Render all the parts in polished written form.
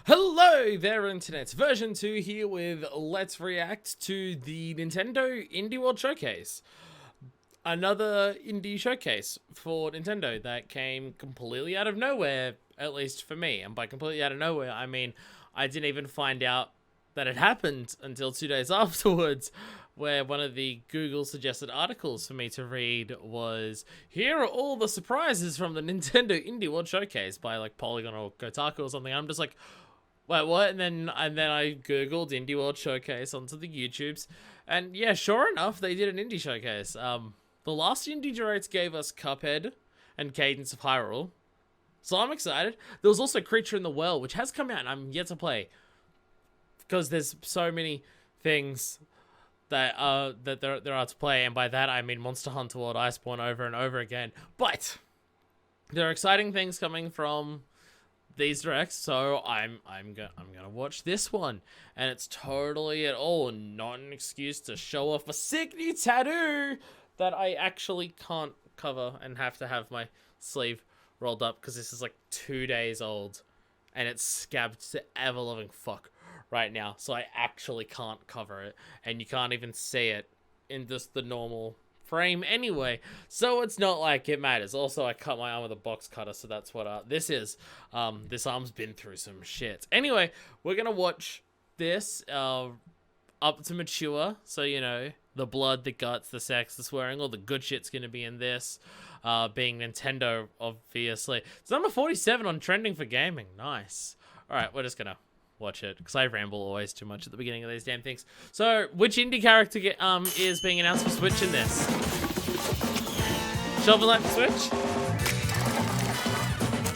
Hello there, Internet. Version 2 here with Let's React to the Nintendo Indie World Showcase. Another indie showcase for Nintendo that came completely out of nowhere, at least for me. And by completely out of nowhere, I mean I didn't even find out that it happened until 2 days afterwards, where one of the Google suggested articles for me to read was, here are all the surprises from the Nintendo Indie World Showcase by like Polygon or Kotaku or something. I'm just like, wait, what? And then I googled Indie World Showcase onto the YouTubes, and yeah, sure enough, they did an indie showcase. The last Indie Directs gave us Cuphead and Cadence of Hyrule, so I'm excited. There was also Creature in the Well, which has come out and I'm yet to play, because there's so many things that there are to play, and by that I mean Monster Hunter World Iceborne over and over again. But there are exciting things coming from these directs, so I'm gonna watch this one, and it's totally at all not an excuse to show off a sick new tattoo that I actually can't cover and have to have my sleeve rolled up because this is like 2 days old and it's scabbed to ever loving fuck right now, so I actually can't cover it, and you can't even see it in just the normal frame anyway, so it's not like it matters. Also, I cut my arm with a box cutter, so that's what this is. This arm's been through some shit. Anyway, we're gonna watch this up to mature, so you know, the blood, the guts, the sex, the swearing, all the good shit's gonna be in this, being Nintendo, obviously. It's number 47 on trending for gaming. Nice. All right, we're just gonna watch it because I ramble always too much at the beginning of these damn things. So, which indie character is being announced for Switch in this? Shovel Knight for Switch?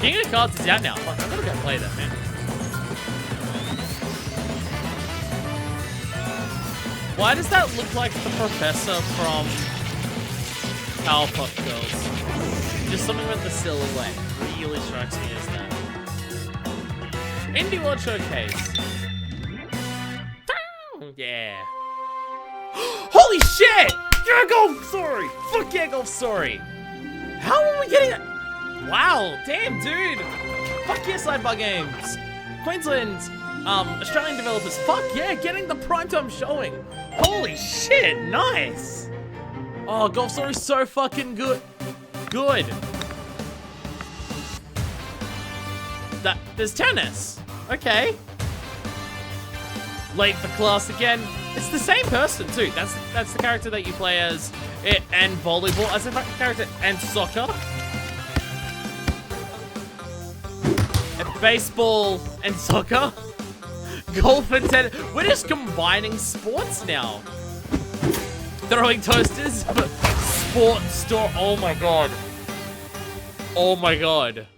King of Cards is out now. Fuck, I'm gonna go play that, man. Why does that look like the professor from Powerpuff Girls? Just something with the silhouette really strikes me as that. Indie World Showcase. Yeah. Holy shit! Yeah, Golf Story! Fuck yeah, Golf Story! How are we getting it? Wow, damn, dude! Fuck yeah, Sidebar Games! Queensland, Australian developers, fuck yeah, getting the primetime showing! Holy shit, nice! Oh, Golf Story's so fucking good. Good. There's tennis. Okay. Late for class again. It's the same person too. That's the character that you play as it, and volleyball as a character, and soccer. And baseball and soccer. Golf and tennis. We're just combining sports now. Throwing toasters. Sports store. Oh my god. Oh my god.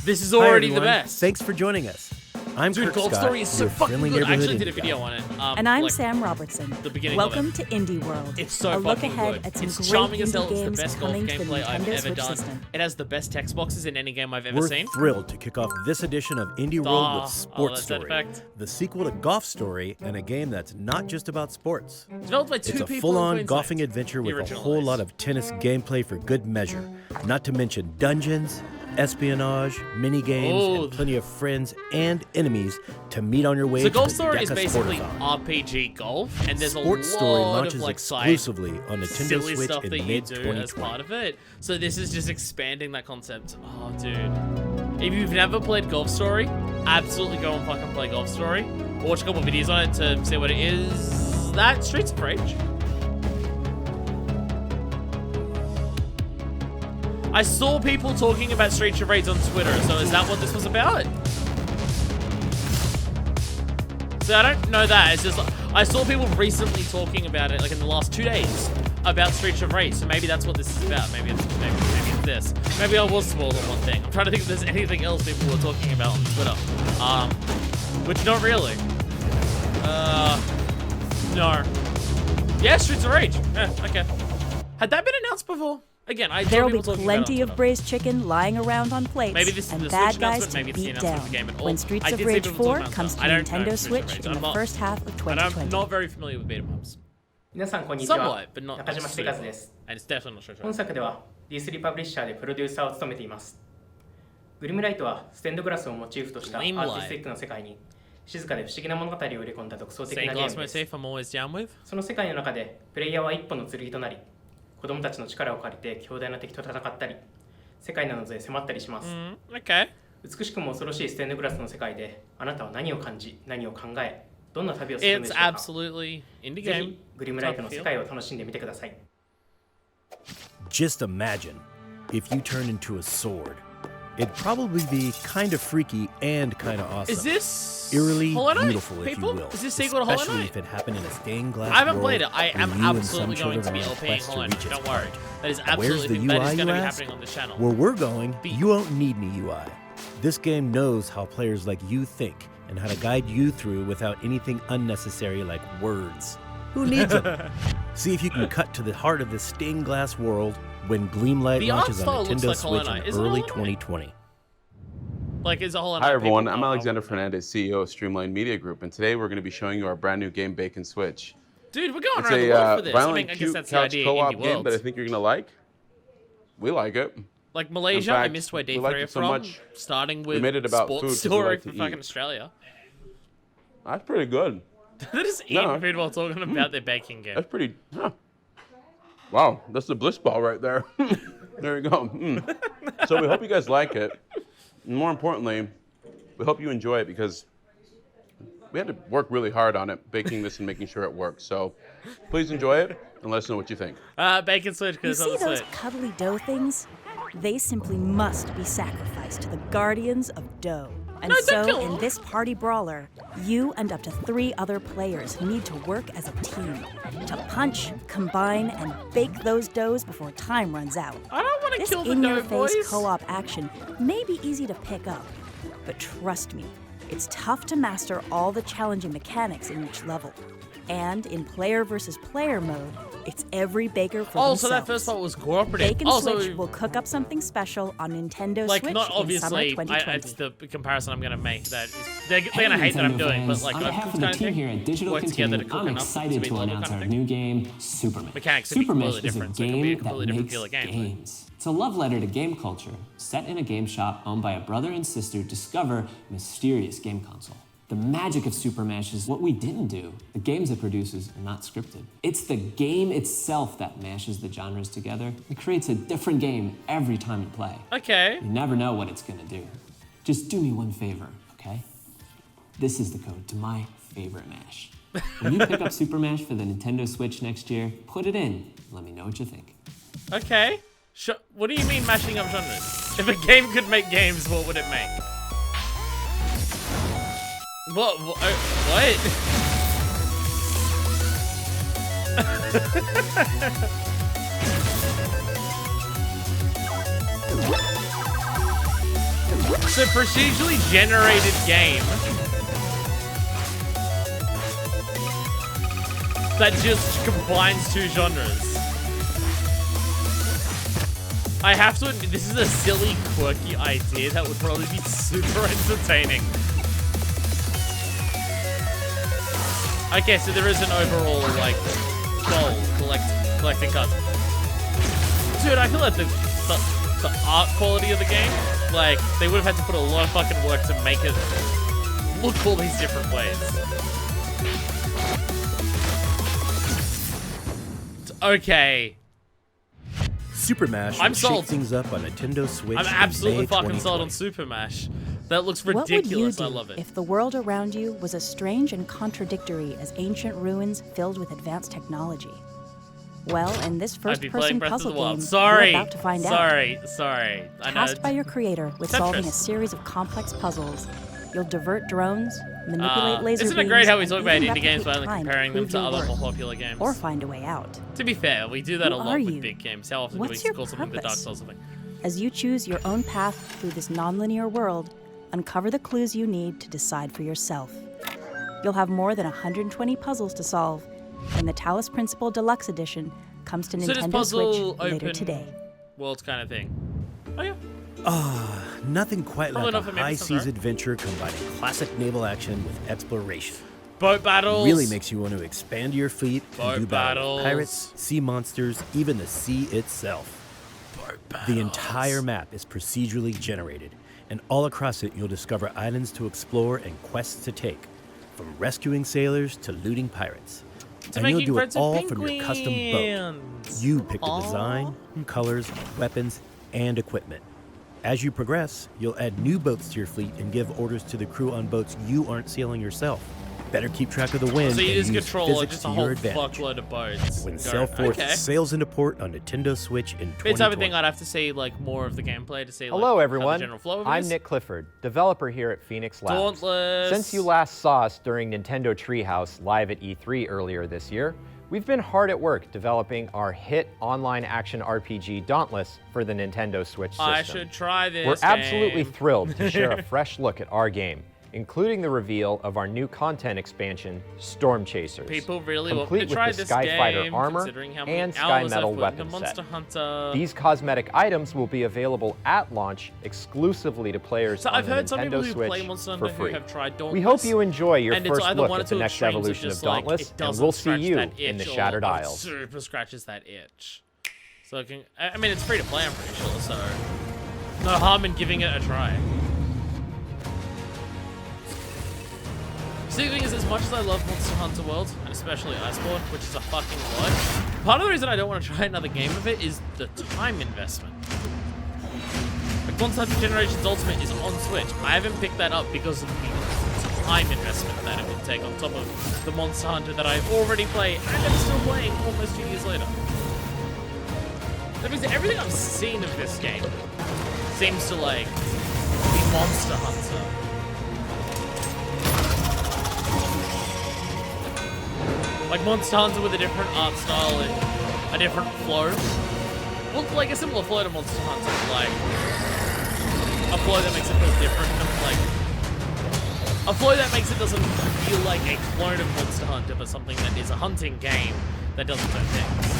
This is already the best. Thanks for joining us. I'm Dude, Kirk Golf Scott, Story is so your fucking friendly good. I neighborhood actually did a indie video guy. on it. And I'm like, Sam Robertson. The beginning Welcome of it. to Indie World. It's so a look fucking ahead good. at some It's great charming as indie hell. It's the games best golf coming to the gameplay I've Nintendo ever Switch done. system. It has the best text boxes in any game I've ever We're seen. thrilled to kick off this edition of Indie World with Sports that's that Story, effect. the sequel to Golf Story, and a game that's not just about sports. Developed by two It's a people in full-on Queensland. golfing adventure with a original whole is. lot of tennis gameplay for good measure, not to mention dungeons, espionage, mini-games, Oh. and plenty of friends and enemies to meet on your way So to Golf the Story is Deca basically Sportathon. RPG golf, and there's Sports a Story lot launches of like exclusively on Nintendo silly Switch stuff in that you do as mid-2020. part of it. So this is just expanding that concept. Oh, dude. If you've never played Golf Story, absolutely go and fucking play Golf Story. Or watch a couple videos on it to see what it is. That Streets of Rage. I saw people talking about Streets of Rage on Twitter, so is that what this was about? So I don't know that. It's just I saw people recently talking about it, like in the last 2 days, about Streets of Rage. So maybe that's what this is about. Maybe it's this. Maybe I was spoiled on one thing. I'm trying to think if there's anything else people were talking about on Twitter. Which not really. No. Yeah, Streets of Rage. Yeah, okay. Had that been announced before? Again, I There will be people talking about it on plenty of Twitter. braised chicken lying around on plates Maybe this is and the bad Switch guys announcement, to maybe it's the beat announcement down of the game at all. when Streets I of did see Rage people 4 talking about comes to that. I don't know Nintendo Streets of Switch Rage. in the first half of And 2020. I'm not very familiar with beat 'em ups. 皆さんこんにちは。 Somewhat, but not 中島秀和です。 And it's definitely not Streets of 本 Rage. 作では D3 パブリッシャーでプロデューサーを務めています。グリムライトはステンドグラスをモチーフとしたアーティスティックな世界に静かで不思議な物語を入れ込んだ独創的なゲームです。その世界の中でプレイヤーは一本の剣となり、子供たちの力を借りて強大な敵と戦ったり、世界なので迫ったりします。美しくも恐ろしいステンドグラスの世界であなたは何を感じ、何を考え、どんな旅をするのでしょうか。ぜひグリムライトの世界を楽しんでみてください。Just imagine if you turn into a sword. It'd probably be kind of freaky and kind of awesome. Is this eerily Hollow Knight, beautiful, people? if you will? Is this sequel to Hollow Especially Knight? if it happened in a stained glass I haven't world played it. I am where you and some absolutely going to children be are on a OPing quest to Hollow reach Knight. its Don't worry. heart. That is Where's absolutely the that is UI, going you to be ask? happening on the channel. Where we're going, you won't need any UI. This game knows how players like you think and how to guide you through without anything unnecessary like words. Who needs them? See if you can cut to the heart of this stained glass world when Gleamlight The art launches style on looks Nintendo like Hollow Switch Knight. in Is it early Hollow Knight? 2020. Like, is a Hollow Knight? Hi everyone, I'm Alexander Fernandez, CEO of Streamline Media Group, and today we're going to be showing you our brand new game, Bacon Switch. Dude, we're going It's around the world for a this. I violent, mean, I guess cute that's the couch idea. co-op Indie game world. that I think you're going to like. We like it. Like Malaysia, In I fact, missed where we liked D3 it are so from. much, Starting with made it about sports food 'cause we story like to for fucking eat. Australia. That's pretty good. They're just eating food while talking about their baking game. That's pretty... Huh. Wow, that's the bliss ball right there. There you go. So we hope you guys like it. And more importantly, we hope you enjoy it because we had to work really hard on it, baking this and making sure it works. So please enjoy it and let us know what you think. Bacon Switch, You because see on the those Switch. cuddly dough things? They simply must be sacrificed to the guardians of dough. And No, don't kill so, them. in this party brawler, you and up to 3 other players need to work as a team to punch, combine, and bake those doughs before time runs out. I don't want to This kill the dough boys. in-your-face co-op action may be easy to pick up, but trust me, it's tough to master all the challenging mechanics in each level. And in player versus player mode, it's every baker for Oh, themselves. so that first part was cooperative. Bacon Also, Switch will cook up something special on Nintendo like, Switch not in summer obviously, 2020. it's the comparison I'm going to make. That is, they're going to hate that I'm doing, but like, on behalf of the team here at Digital work together to Continuum, cook I'm enough excited be to level announce kind our of thing. new game, Supermesh. Mechanics could be Supermesh completely is a different, so it could be a game completely that different makes feel of gameplay. games. It's a love letter to game culture, set in a game shop owned by a brother and sister discover a mysterious game console. The magic of Supermesh is what we didn't do. The games it produces are not scripted. It's the game itself that mashes the genres together and creates a different game every time you play. Okay. You never know what it's gonna do. Just do me one favor, okay? This is the code to my favorite mash. When you pick up Supermesh for the Nintendo Switch next year, put it in. Let me know what you think. Okay. What do you mean mashing up genres? If a game could make games, what would it make? What? So procedurally generated game that just combines 2 genres. I have to admit, this is a silly, quirky idea that would probably be super entertaining. Okay, so there is an overall, like, goal, collecting cards. Dude, I feel like the art quality of the game, like, they would have had to put a lot of fucking work to make it look all these different ways. Okay. Supermash I'm will sold. shake things up on Nintendo Switch. I'm in absolutely May fucking sold on 2020. Super Mash. That looks What would you ridiculous. do I love it. if the world around you was as strange and contradictory as ancient ruins filled with advanced technology? Well, in this I'd be playing first-person Breath of puzzle the Wild. game, Sorry. you're about to find out. Sorry. I know. Tasked by your creator with solving a Tetris. series of complex puzzles, you'll divert drones, manipulate laser Isn't it beams, great how we and talk about even indie games by replicate only time comparing them prove to your other worth, more popular games? or find a way out. To be fair, we do that Who a are lot with you? big games. How often What's do we your call something the Dark purpose? Souls something? As you choose your own path through this nonlinear world, uncover the clues you need to decide for yourself. You'll have more than 120 puzzles to solve, and the Talos Principle Deluxe Edition comes to So does Nintendo puzzle Switch later open today. world kind of thing? Oh yeah. Nothing quite Probably like not a for me, high it's alright. seas adventure combining classic naval action with exploration. Boat battles. Really makes you want to expand your fleet Boat and do battle with battles. pirates, sea monsters, even the sea itself. Boat battles. The entire map is procedurally generated, and all across it you'll discover islands to explore and quests to take, from rescuing sailors to looting pirates. And you'll do it all from your custom boat. You pick the design, colors, weapons, and equipment. As you progress, you'll add new boats to your fleet and give orders to the crew on boats you aren't sailing yourself. Better keep track of the wind so you and just use control physics just to a your whole advantage. fuckload of boats. When Sailforth sails into port on Nintendo Switch in 2020. It's everything. I'd have to see like more of the gameplay to see. Hello, like, everyone. how the general flow of I'm this. Nick Clifford, developer here at Phoenix Labs. Dauntless. Since you last saw us during Nintendo Treehouse live at E3 earlier this year, we've been hard at work developing our hit online action RPG Dauntless for the Nintendo Switch system. I should try this. We're absolutely thrilled to share a fresh look at our game, including the reveal of our new content expansion, Storm Chasers. People really want me complete to try with the this Skyfighter game, armor considering how many and Sky hours Metal I've worked weapon on Monster set. Hunter. These cosmetic items will be available at launch exclusively to players So on I've the heard some people Nintendo who Switch play Monster for Hunter who free. have tried Dauntless. We hope you enjoy your and it's first either look one or at the two next extremes of evolution of just, like, Dauntless, it and doesn't we'll see scratch you that in the itch, or Shattered it Isles. super scratches that itch. So I mean, it's free to play, I'm pretty sure, so no harm in giving it a try. See, the thing is, as much as I love Monster Hunter World, and especially Iceborne, which is a fucking lot, part of the reason I don't want to try another game of it is the time investment. Like, Monster Hunter Generations Ultimate is on Switch. I haven't picked that up because of the time investment that it would take on top of the Monster Hunter that I've already played and am still playing almost 2 years later. That means that everything I've seen of this game seems to, like, be Monster Hunter. Like Monster Hunter with a different art style and a different flow. Well, like a similar flow to Monster Hunter, like a flow that makes it feel different, like a flow that makes it doesn't feel like a clone of Monster Hunter, but something that is a hunting game that does its own things.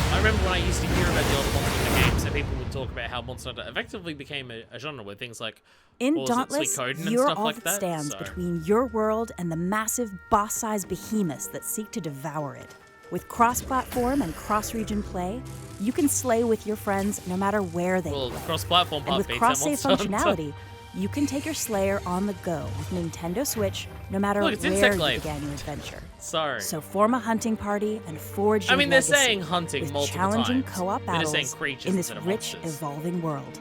I remember when I used to hear about the older Monster Hunter games, and people would talk about how Monster Hunter effectively became a genre where things like In Dauntless, you're all that stands between your world and the massive boss-sized behemoths that seek to devour it. With cross-platform and cross-region play, you can slay with your friends no matter where they well, play. cross-platform And part with beats cross-save that Monster Hunter. functionality, you can take your Slayer on the go with Nintendo Switch no matter Look, it's where Insect you Glaive. began your adventure. Sorry. So form a hunting party and forge your I mean, they're legacy saying hunting with multiple challenging times. co-op They're just saying battles creatures in this instead of rich, monsters. evolving world.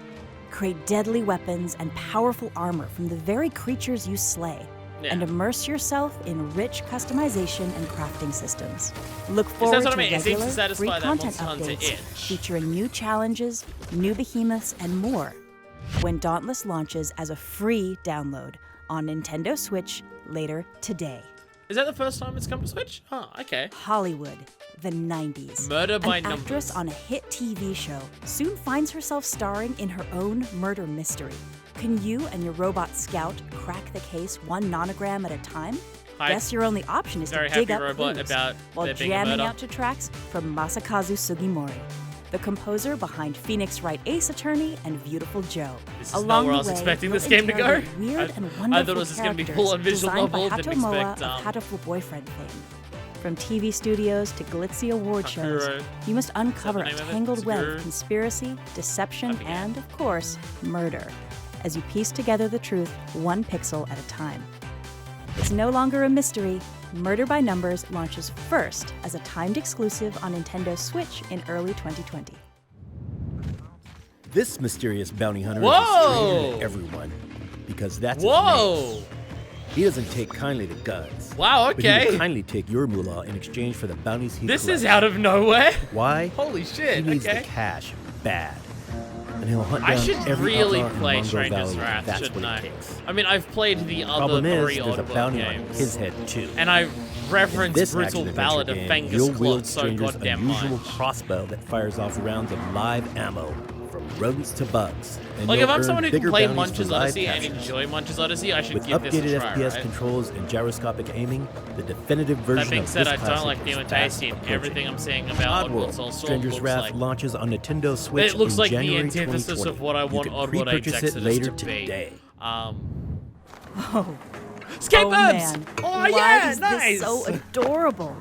Create deadly weapons and powerful armor from the very creatures you slay. Yeah. And immerse yourself in rich customization and crafting systems. Look forward That's what to I mean. It seems to regular, satisfy free that content Monster Hunter updates itch. featuring new challenges, new behemoths, and more when Dauntless launches as a free download on Nintendo Switch later today. Is that the first time it's come to Switch? Oh, okay. Hollywood, the 90s. Murder by An numbers. actress on a hit TV show soon finds herself starring in her own murder mystery. Can you and your robot scout crack the case one nonogram at a time? Hi. Guess your only option is to Very dig happy up robot clues about while there being a jamming murder. out to tracks from Masakazu Sugimori, the composer behind Phoenix Wright Ace Attorney and Beautiful Joe. This is not Along where I the was way, expecting you'll this game to go. interrogate Weird and wonderful I thought it was just going to be characters full on visual designed by novel. Didn't Hatomoa expect of Hatoful Boyfriend fame. From TV studios to glitzy award shows, Hakuro. you must uncover Is a that the name of it? tangled web Sakura? of conspiracy, deception, forget. and, of course, murder, as you piece together the truth one pixel at a time. It's no longer a mystery. Murder by Numbers launches first as a timed exclusive on Nintendo Switch in early 2020. This mysterious bounty hunter is a Whoa! stranger to everyone, because that's his Whoa! name. He doesn't take kindly to guns. Wow, But he will okay. kindly take your moolah in exchange for the bounties he This collects. is out of nowhere. Why? Holy He shit, needs okay. the cash bad. And he'll hunt down I should every really outlaw in play Mongo Stranger's Valley if Wrath, that's shouldn't what I? it takes. I mean, I've played the other Problem is, 3 there's a Oddworld bounty on games. his head too. And I In reference this Brutal action-adventure Ballad of game, Fengus you'll Claw wield so Stranger's goddamn unusual much. crossbow that fires off rounds of live ammo from rodents to bugs. And Like, you'll if I'm earn someone who can bigger play bounties Munch's for live Odyssey and captures. enjoy Munch's Odyssey, I should With give this a updated try, FPS right? controls and gyroscopic aiming, the definitive version That being of said, this I don't classic like is New fast Tasty and approaching. everything I'm saying about Oddworld Soul Oddworld, Storm Stranger's looks Wrath like... launches on Nintendo Switch It looks in like the January antithesis 2020. of what I want You can Oddworld Age pre-purchase it Exodus later to be. today. Skateboards! man, Oh, why yeah, is nice! this so adorable?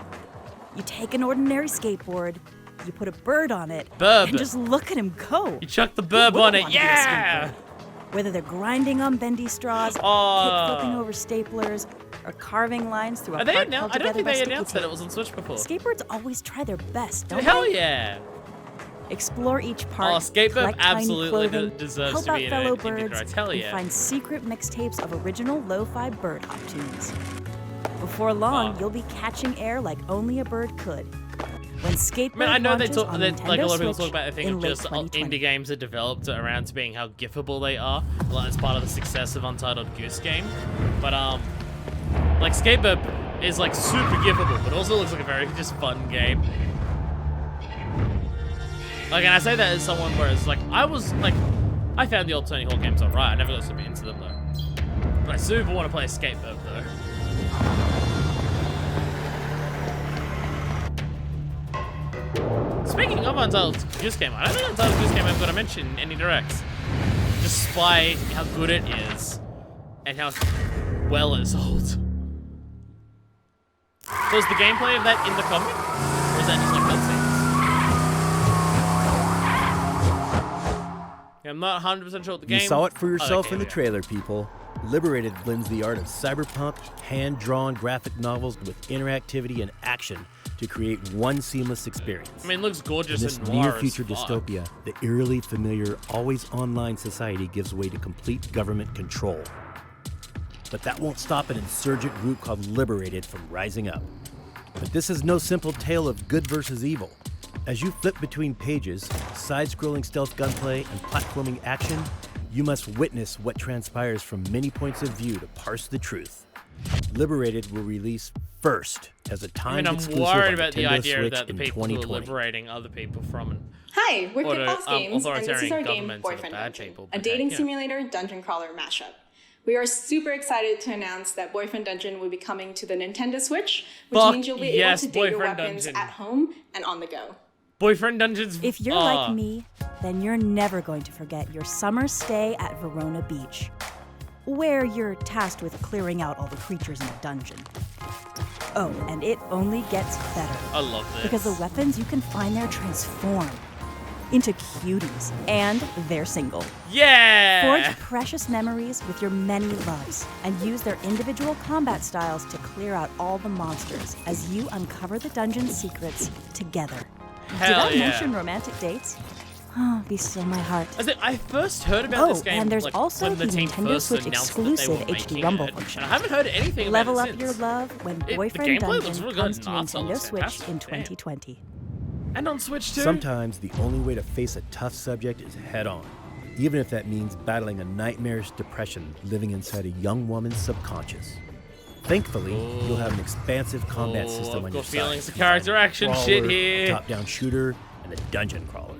You take an ordinary skateboard, you put a bird on it, Burb. and just look at him go. You chuck the Who burb wouldn't on it, want to get a yeah! skateboard? Whether they're grinding on bendy straws, flipping over staplers, or carving lines through a Are they part announced? held I don't together think by they announced that sticky it was on Switch before. Skateboards always try their best, don't Hell they? yeah! Explore each part, Skateboard collect tiny absolutely clothing, deserves help to out be in fellow an indie birds, garage. Hell and yeah. find secret mixtapes of original lo-fi bird hop tunes. Before long, you'll be catching air like only a bird could. When Skateboard I mean, I know they launches talk, on like a lot of people Nintendo talk about the Switch thing in of late just 2020. indie games are developed around being how giftable they are. Well, that's part of the success of Untitled Goose Game. But like Skateboard is like super giftable, but also looks like a very just fun game. Like, and I say that as someone where it's like I found the old Tony Hawk games alright. I never got super into them though. But I super want to play Skateboard though. Speaking of Untitled Goose Game, I don't think Untitled Goose Game I've got to mention in any directs. Despite how good it is and how well it's sold. So is the gameplay of that in the comic? Or is that just like cutscenes? Yeah, I'm not 100% sure what the game... You saw it for yourself okay, in the yeah. trailer, people. Liberated blends the art of cyberpunk, hand-drawn graphic novels with interactivity and action to create one seamless experience. I mean, it looks gorgeous In this and noir near-future as fuck. dystopia, the eerily familiar, always-online society gives way to complete government control. But that won't stop an insurgent group called Liberated from rising up. But this is no simple tale of good versus evil. As you flip between pages, side-scrolling stealth gunplay, and platforming action, you must witness what transpires from many points of view to parse the truth. Liberated will release first as a timed exclusive I'm worried on about the Nintendo idea Switch that the in people who are 2020. liberating other people from Hi, we're Kitbox Games, and this is authoritarian our game governments are the Boyfriend bad Dungeon, people, a but dating yeah. simulator dungeon crawler mashup. We are super excited to announce that Boyfriend Dungeon will be coming to the Nintendo Switch, which Fuck means you'll be yes, able to date your Boyfriend weapons Dungeon. at home and on the go. Boyfriend Dungeons. If you're like me, then you're never going to forget your summer stay at Verona Beach, where you're tasked with clearing out all the creatures in the dungeon. Oh, and it only gets better. I love this. Because the weapons you can find there transform into cuties, and they're single. Yeah! Forge precious memories with your many loves, and use their individual combat styles to clear out all the monsters as you uncover the dungeon's secrets together. Hell Did I yeah. mention romantic dates? Oh, be still my heart. I first heard about this game and there's like, also when the the team Nintendo first Switch announced that they exclusive were HD making Rumble it, function. and I haven't heard anything Level about up it your since. love when the Boyfriend gameplay looks Dungeon really good comes and to art style Nintendo looks Switch fantastic, in damn. 2020. And on Switch too. Sometimes the only way to face a tough subject is head-on, even if that means battling a nightmarish depression living inside a young woman's subconscious. Thankfully, you'll have an expansive combat system on I've your got side. feelings of character action shit Brawler, here. top-down shooter, and a dungeon crawler.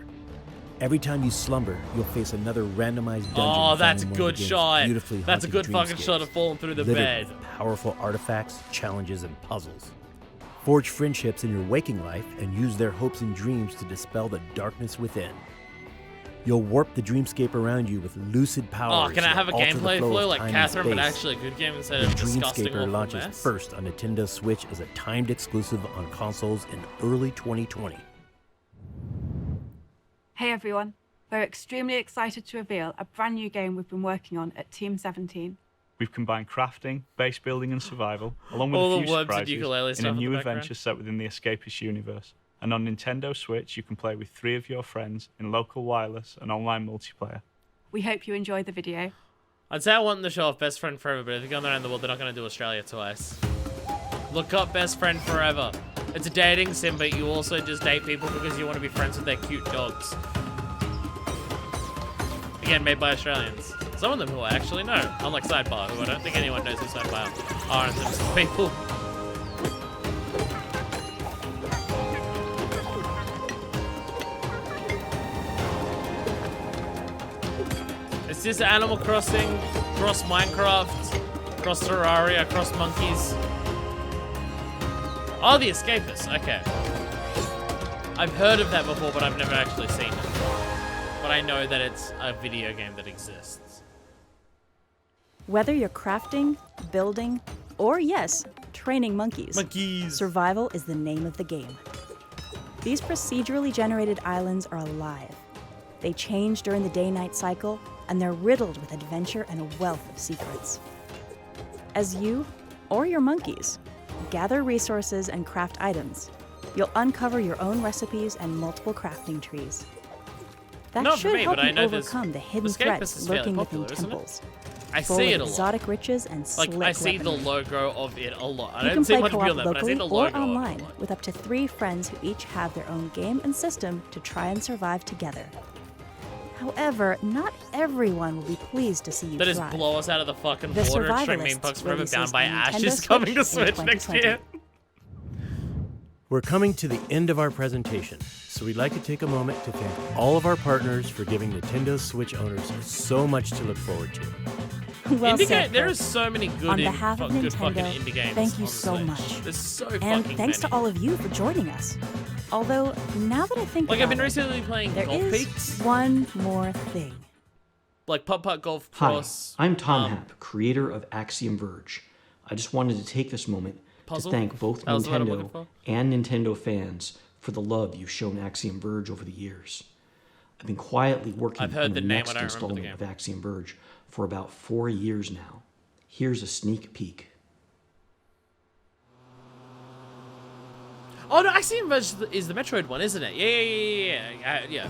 Every time you slumber, you'll face another randomized dungeon. Oh, that's a found in one of good the game's shot. beautifully That's a haunted good fucking dreamscapes, shot of falling through the littered bed. with powerful artifacts, challenges, and puzzles. Forge friendships in your waking life and use their hopes and dreams to dispel the darkness within. You'll warp the dreamscape around you with lucid powers. Oh, can I that have a alter the gameplay flow flow of like time and Catherine, but space. actually a good game instead The of disgusting Dreamscaper awful launches mess? first on Nintendo Switch as a timed exclusive on consoles in early 2020. Hey everyone, we're extremely excited to reveal a brand new game we've been working on at Team 17. We've combined crafting, base building and survival, along with All a the few words and surprises ukulele in stuff a in the new background. adventure set within the Escapist universe. And on Nintendo Switch, you can play with 3 of your friends in local wireless and online multiplayer. We hope you enjoy the video. I'd say I want them to show off Best Friend Forever, but if they're going around the world, they're not going to do Australia twice. Look up Best Friend Forever. It's a dating sim, but you also just date people because you want to be friends with their cute dogs. Again, made by Australians. Some of them who I actually know, unlike Sidebar, who I don't think anyone knows who Sidebar are in terms of people. It's just Animal Crossing, cross Minecraft, cross Terraria, cross monkeys. Oh, The Escapist, okay. I've heard of that before, but I've never actually seen it. But I know that it's a video game that exists. Whether you're crafting, building, or yes, training monkeys, survival is the name of the game. These procedurally generated islands are alive. They change during the day-night cycle, and they're riddled with adventure and a wealth of secrets. As you, or your monkeys, gather resources and craft items, you'll uncover your own recipes and multiple crafting trees. That Not for should me, help but I you know overcome the hidden threats lurking within temples. I full see of it a lot. exotic riches and Like, slick I see the weaponry. logo of it a lot. I You don't can see play much co-op beyond that, but I see locally the or logo of it a online lot. with up to 3 friends who each have their own game and system to try and survive together. However, not everyone will be pleased to see you That is thrive. blow us out of the fucking The water. Extreme Meme Survivalists Pucks Forever releases Bound by on Ash Nintendo is coming to Switch in Switch next 2020. year. We're coming to the end of our presentation, so we'd like to take a moment to thank all of our partners for giving Nintendo Switch owners so much to look forward to. Well Indie said, game, there Kurt. is so many good, On behalf of good fucking Nintendo, indie games. thank you on the so Switch. much. There's so And fucking thanks many. to all of you for joining us. Although, now that I think Like, about I've been it, recently playing there Golf is Peaks. one more thing. Like Putt Golf Hi, Cross. I'm Tom Happ, creator of Axiom Verge. I just wanted to take this moment Puzzle? to thank both That was the word I'm looking Nintendo for. and Nintendo fans for the love you've shown Axiom Verge over the years. I've been quietly working I've heard on the the name, next I don't remember the installment of Axiom Verge for about 4 years now. Here's a sneak peek. Oh no, Axiom Verge is the Metroid one, isn't it? Yeah.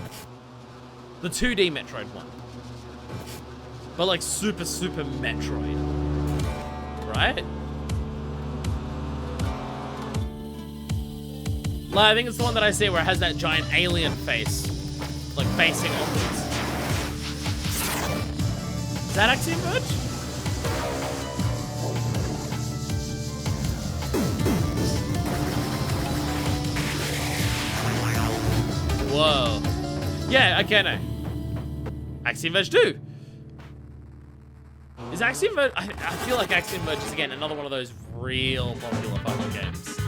The 2D Metroid one. But like super Metroid. Right? Like, I think it's the one that I see where it has that giant alien face. Like facing upwards. Is that Axiom Verge? Whoa. Yeah, okay, no. Axiom Verge 2. Is Axiom Verge... I feel like Axiom Verge is, again, another one of those real popular fucking games.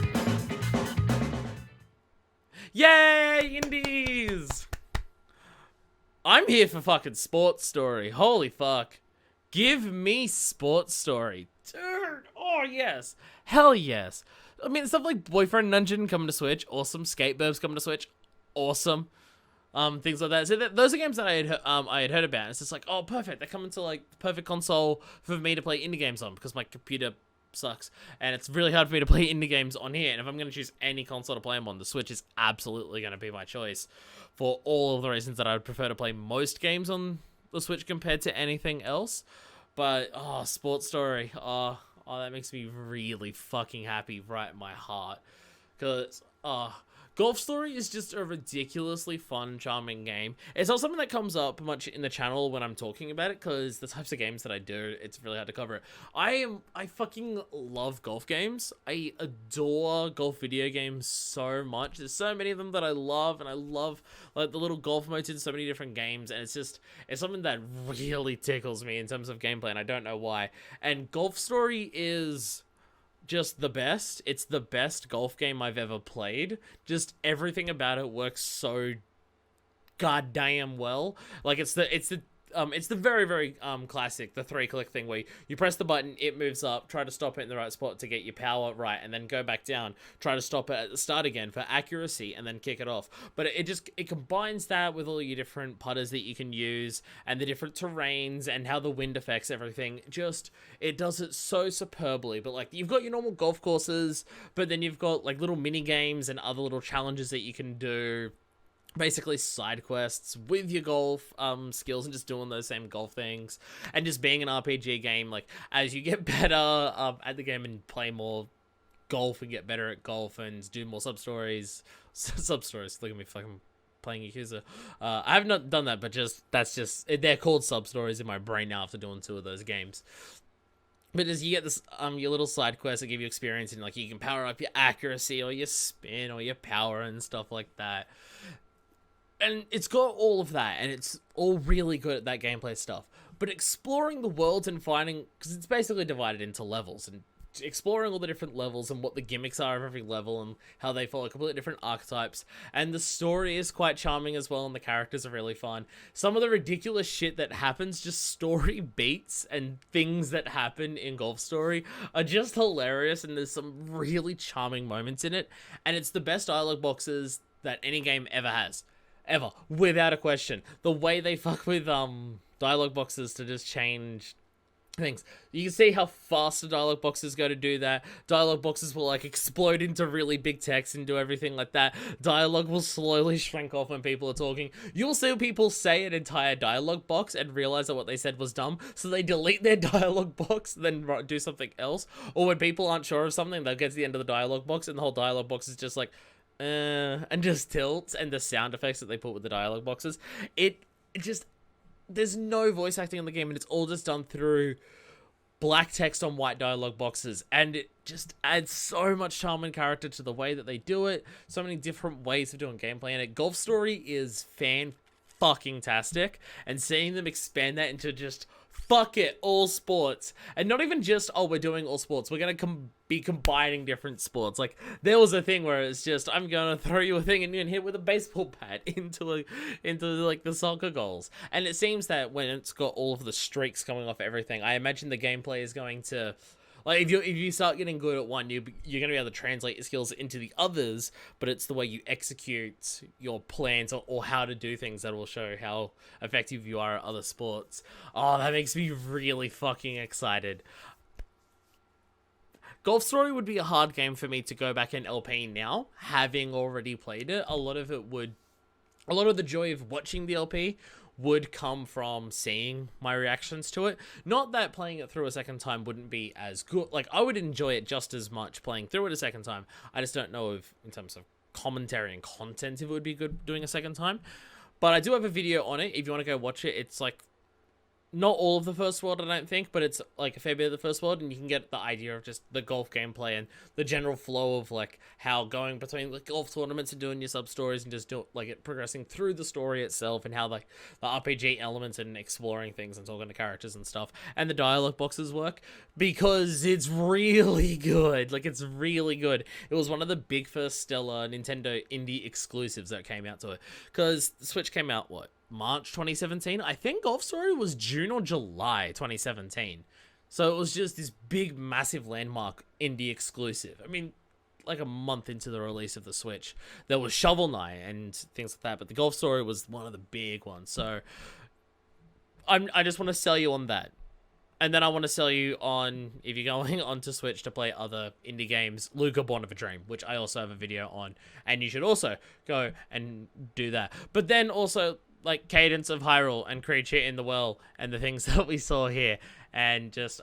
Yay, indies! I'm here for fucking Sports Story. Holy fuck. Give me Sports Story. Dude, oh yes. Hell yes. I mean, stuff like Boyfriend Dungeon coming to Switch. Awesome. Skateburbs coming to Switch. Awesome. Things like that. So those are games that I had heard about. It's just like, oh, perfect. They're coming to like the perfect console for me to play indie games on because my computer sucks and it's really hard for me to play indie games on here. And if I'm going to choose any console to play them on, the Switch is absolutely going to be my choice for all of the reasons that I would prefer to play most games on the Switch compared to anything else. But oh, Sports Story, oh, that makes me really fucking happy right in my heart because Golf Story is just a ridiculously fun, charming game. It's not something that comes up much in the channel when I'm talking about it, because the types of games that I do, it's really hard to cover it. I fucking love golf games. I adore golf video games so much. There's so many of them that I love, and I love like the little golf modes in so many different games, and it's something that really tickles me in terms of gameplay, and I don't know why. And Golf Story is just the best. It's the best golf game I've ever played. Just everything about it works so goddamn well. Like it's the very, very classic, the 3-click thing where you press the button, it moves up, try to stop it in the right spot to get your power right, and then go back down, try to stop it at the start again for accuracy, and then kick it off. But it combines that with all your different putters that you can use, and the different terrains, and how the wind affects everything. Just, it does it so superbly. But like, you've got your normal golf courses, but then you've got like little mini games and other little challenges that you can do. Basically side quests with your golf skills and just doing those same golf things, and just being an RPG game. Like, as you get better at the game and play more golf and get better at golf and do more sub-stories, look at me fucking playing Yakuza. I have not done that, but they're called sub-stories in my brain now after doing 2 of those games. But as you get this, your little side quests that give you experience, and like you can power up your accuracy or your spin or your power and stuff like that. And it's got all of that, and it's all really good at that gameplay stuff. But exploring the world and finding, because it's basically divided into levels, and exploring all the different levels and what the gimmicks are of every level and how they follow completely different archetypes. And the story is quite charming as well, and the characters are really fun. Some of the ridiculous shit that happens, just story beats and things that happen in Golf Story are just hilarious, and there's some really charming moments in it. And it's the best dialogue boxes that any game ever has. Ever, without a question. The way they fuck with dialogue boxes to just change things. You can see how fast the dialogue boxes go to do that. Dialogue boxes will like explode into really big text and do everything like that. Dialogue will slowly shrink off when people are talking. You'll see people say an entire dialogue box and realize that what they said was dumb, so they delete their dialogue box, then do something else. Or when people aren't sure of something, they'll get to the end of the dialogue box and the whole dialogue box is just like, and just tilts, and the sound effects that they put with the dialogue boxes. It just, there's no voice acting in the game, and it's all just done through black text on white dialogue boxes, and it just adds so much charm and character to the way that they do it. So many different ways of doing gameplay in it. Golf Story is fan-fucking-tastic, and seeing them expand that into just fuck it, all sports, and not even just, oh, we're doing all sports, we're gonna be combining different sports. Like, there was a thing where it's just, I'm gonna throw you a thing and you can hit with a baseball bat into like the soccer goals. And it seems that when it's got all of the streaks coming off everything, I imagine the gameplay is going to, like, if you start getting good at one, you're going to be able to translate your skills into the others, but it's the way you execute your plans or how to do things that will show how effective you are at other sports. Oh, that makes me really fucking excited. Golf Story would be a hard game for me to go back and LP now, having already played it. A lot of the joy of watching the LP would come from seeing my reactions to it. Not that playing it through a second time wouldn't be as good. Like, I would enjoy it just as much playing through it a second time. I just don't know if, in terms of commentary and content, if it would be good doing a second time. But I do have a video on it. If you want to go watch it, it's like not all of the first world, I don't think, but it's like a fair bit of the first world, and you can get the idea of just the golf gameplay and the general flow of like how going between the golf tournaments and doing your sub stories and just it progressing through the story itself, and how like the RPG elements and exploring things and talking to characters and stuff, and the dialogue boxes work, because it's really good. Like, it's really good. It was one of the big first stellar Nintendo indie exclusives that came out to it, because the Switch came out, what, March 2017? I think Golf Story was June or July 2017. So it was just this big, massive landmark indie exclusive. I mean, like a month into the release of the Switch, there was Shovel Knight and things like that, but the Golf Story was one of the big ones. So I just want to sell you on that. And then I want to sell you on, if you're going onto Switch to play other indie games, Luca Born of a Dream, which I also have a video on, and you should also go and do that. But then also, like, Cadence of Hyrule and Creature in the Well and the things that we saw here, and just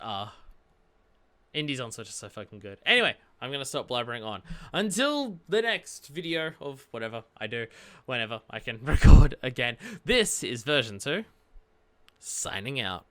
indies on Switch are so fucking good. Anyway, I'm gonna stop blabbering on until the next video of whatever I do, whenever I can record again. This is Version2 signing out.